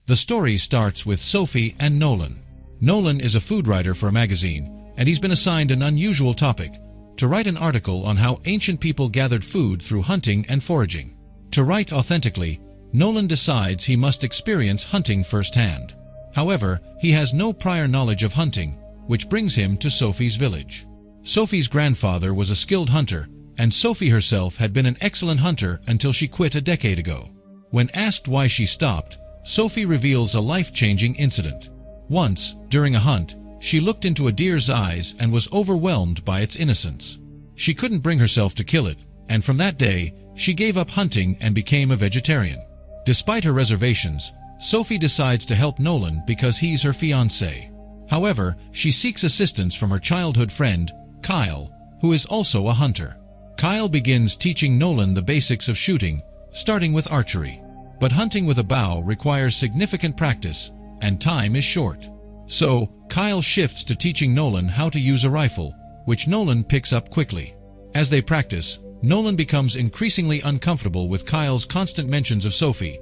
The story starts with Sophie and Nolan. Nolan is a food writer for a magazine, and he's been assigned an unusual topic: to write an article on how ancient people gathered food through hunting and foraging. To write authentically, Nolan decides he must experience hunting firsthand. However, he has no prior knowledge of hunting, which brings him to Sophie's village. Sophie's grandfather was a skilled hunter, and Sophie herself had been an excellent hunter until she quit a decade ago. When asked why she stopped, Sophie reveals a life-changing incident. Once, during a hunt, she looked into a deer's eyes and was overwhelmed by its innocence. She couldn't bring herself to kill it, and from that day, she gave up hunting and became a vegetarian. Despite her reservations, Sophie decides to help Nolan because he's her fiancé. However, she seeks assistance from her childhood friend, Kyle, who is also a hunter. Kyle begins teaching Nolan the basics of shooting, starting with archery. But hunting with a bow requires significant practice, and time is short. So, Kyle shifts to teaching Nolan how to use a rifle, which Nolan picks up quickly. As they practice, Nolan becomes increasingly uncomfortable with Kyle's constant mentions of Sophie,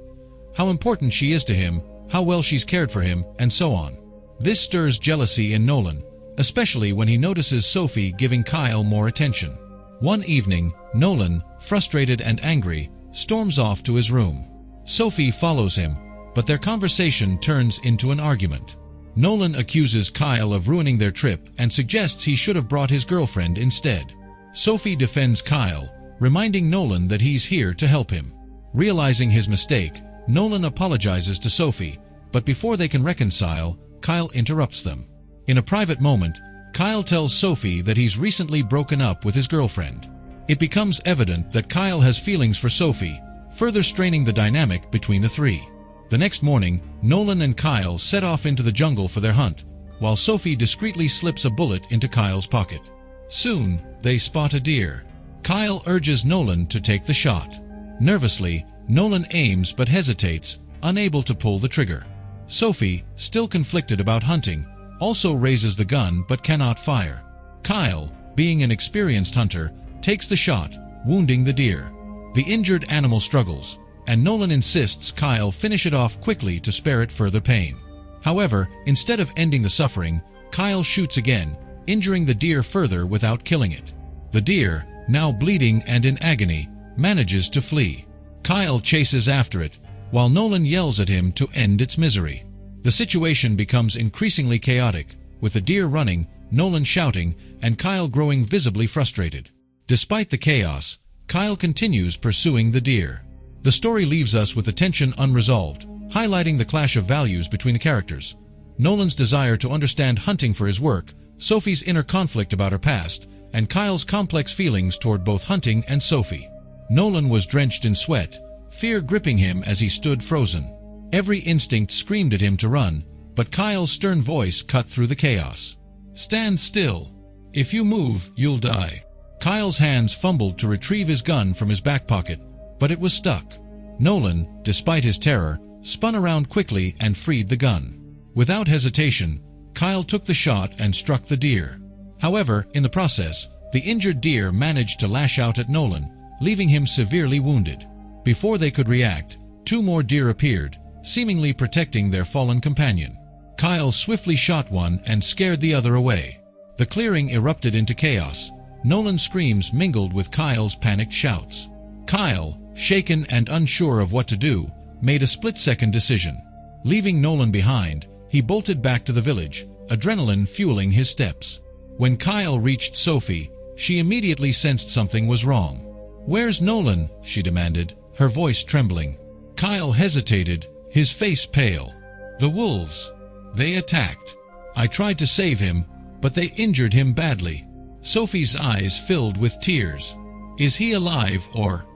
how important she is to him, how well she's cared for him, and so on. This stirs jealousy in Nolan, especially when he notices Sophie giving Kyle more attention. One evening, Nolan, frustrated and angry, storms off to his room. Sophie follows him, but their conversation turns into an argument. Nolan accuses Kyle of ruining their trip and suggests he should have brought his girlfriend instead. Sophie defends Kyle, reminding Nolan that he's here to help him. Realizing his mistake, Nolan apologizes to Sophie, but before they can reconcile, Kyle interrupts them. In a private moment, Kyle tells Sophie that he's recently broken up with his girlfriend. It becomes evident that Kyle has feelings for Sophie, further straining the dynamic between the three. The next morning, Nolan and Kyle set off into the jungle for their hunt, while Sophie discreetly slips a bullet into Kyle's pocket. Soon, they spot a deer. Kyle urges Nolan to take the shot. Nervously, Nolan aims but hesitates, unable to pull the trigger. Sophie, still conflicted about hunting, also raises the gun but cannot fire. Kyle, being an experienced hunter, takes the shot, wounding the deer. The injured animal struggles, and Nolan insists Kyle finish it off quickly to spare it further pain. However, instead of ending the suffering, Kyle shoots again, injuring the deer further without killing it. The deer, now bleeding and in agony, manages to flee. Kyle chases after it, while Nolan yells at him to end its misery. The situation becomes increasingly chaotic, with the deer running, Nolan shouting, and Kyle growing visibly frustrated. Despite the chaos, Kyle continues pursuing the deer. The story leaves us with the tension unresolved, highlighting the clash of values between the characters. Nolan's desire to understand hunting for his work, Sophie's inner conflict about her past, and Kyle's complex feelings toward both hunting and Sophie. Nolan was drenched in sweat, fear gripping him as he stood frozen. Every instinct screamed at him to run, but Kyle's stern voice cut through the chaos. "Stand still. If you move, you'll die." Kyle's hands fumbled to retrieve his gun from his back pocket, but it was stuck. Nolan, despite his terror, spun around quickly and freed the gun. Without hesitation, Kyle took the shot and struck the deer. However, in the process, the injured deer managed to lash out at Nolan, leaving him severely wounded. Before they could react, two more deer appeared, seemingly protecting their fallen companion. Kyle swiftly shot one and scared the other away. The clearing erupted into chaos. Nolan's screams mingled with Kyle's panicked shouts. Kyle, shaken and unsure of what to do, made a split-second decision. Leaving Nolan behind, he bolted back to the village, adrenaline fueling his steps. When Kyle reached Sophie, she immediately sensed something was wrong. "Where's Nolan?" she demanded, her voice trembling. Kyle hesitated, his face pale. "The wolves. They attacked. I tried to save him, but they injured him badly." Sophie's eyes filled with tears. "Is he alive or—"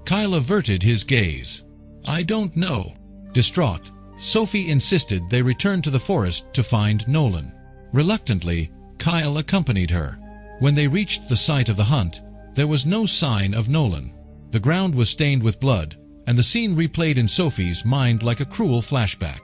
Kyle averted his gaze. "I don't know." Distraught, Sophie insisted they return to the forest to find Nolan. Reluctantly, Kyle accompanied her. When they reached the site of the hunt, there was no sign of Nolan. The ground was stained with blood, and the scene replayed in Sophie's mind like a cruel flashback.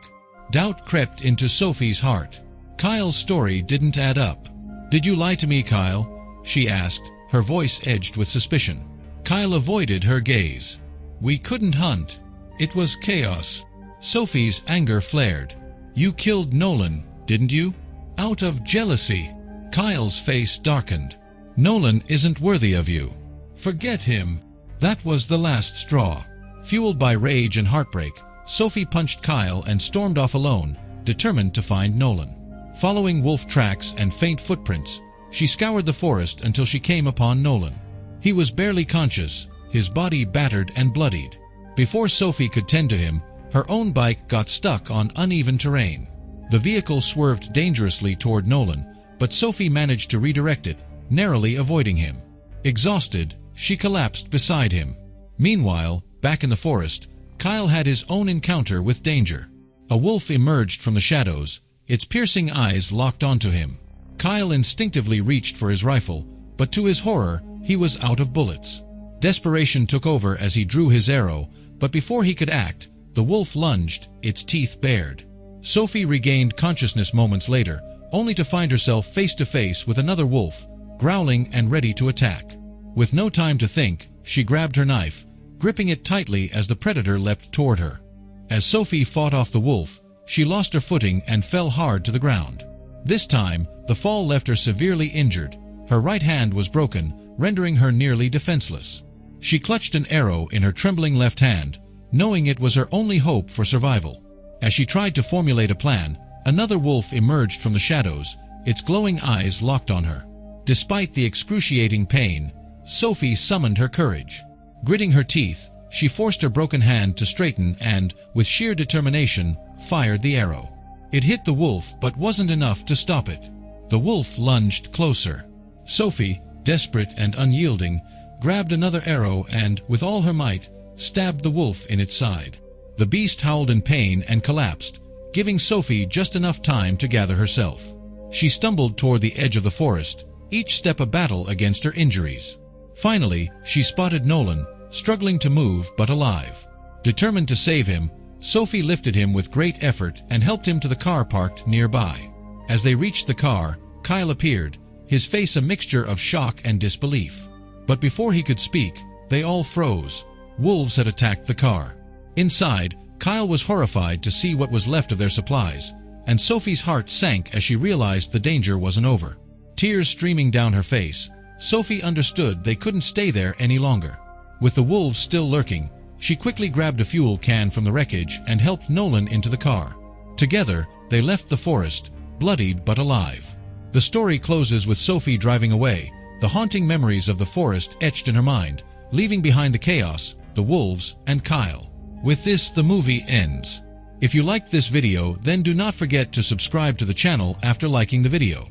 Doubt crept into Sophie's heart. Kyle's story didn't add up. "Did you lie to me, Kyle?" she asked, her voice edged with suspicion. Kyle avoided her gaze. "We couldn't hunt. It was chaos." Sophie's anger flared. "You killed Nolan, didn't you?" "Out of jealousy." Kyle's face darkened. "Nolan isn't worthy of you. Forget him." That was the last straw. Fueled by rage and heartbreak, Sophie punched Kyle and stormed off alone, determined to find Nolan. Following wolf tracks and faint footprints, she scoured the forest until she came upon Nolan. He was barely conscious, his body battered and bloodied. Before Sophie could tend to him, her own bike got stuck on uneven terrain. The vehicle swerved dangerously toward Nolan, but Sophie managed to redirect it, narrowly avoiding him. Exhausted, she collapsed beside him. Meanwhile, back in the forest, Kyle had his own encounter with danger. A wolf emerged from the shadows, its piercing eyes locked onto him. Kyle instinctively reached for his rifle, but to his horror, he was out of bullets. Desperation took over as he drew his arrow, but before he could act, the wolf lunged, its teeth bared. Sophie regained consciousness moments later, only to find herself face to face with another wolf, growling and ready to attack. With no time to think, she grabbed her knife, gripping it tightly as the predator leapt toward her. As Sophie fought off the wolf, she lost her footing and fell hard to the ground. This time, the fall left her severely injured. Her right hand was broken, rendering her nearly defenseless. She clutched an arrow in her trembling left hand, knowing it was her only hope for survival. As she tried to formulate a plan, another wolf emerged from the shadows, its glowing eyes locked on her. Despite the excruciating pain, Sophie summoned her courage. Gritting her teeth, she forced her broken hand to straighten and, with sheer determination, fired the arrow. It hit the wolf but wasn't enough to stop it. The wolf lunged closer. Sophie, desperate and unyielding, grabbed another arrow and, with all her might, stabbed the wolf in its side. The beast howled in pain and collapsed, giving Sophie just enough time to gather herself. She stumbled toward the edge of the forest, each step a battle against her injuries. Finally, she spotted Nolan, struggling to move but alive. Determined to save him, Sophie lifted him with great effort and helped him to the car parked nearby. As they reached the car, Kyle appeared, his face a mixture of shock and disbelief. But before he could speak, they all froze. Wolves had attacked the car. Inside, Kyle was horrified to see what was left of their supplies, and Sophie's heart sank as she realized the danger wasn't over. Tears streaming down her face, Sophie understood they couldn't stay there any longer. With the wolves still lurking, she quickly grabbed a fuel can from the wreckage and helped Nolan into the car. Together, they left the forest, bloodied but alive. The story closes with Sophie driving away, the haunting memories of the forest etched in her mind, leaving behind the chaos, the wolves, and Kyle. With this, the movie ends. If you liked this video, then do not forget to subscribe to the channel after liking the video.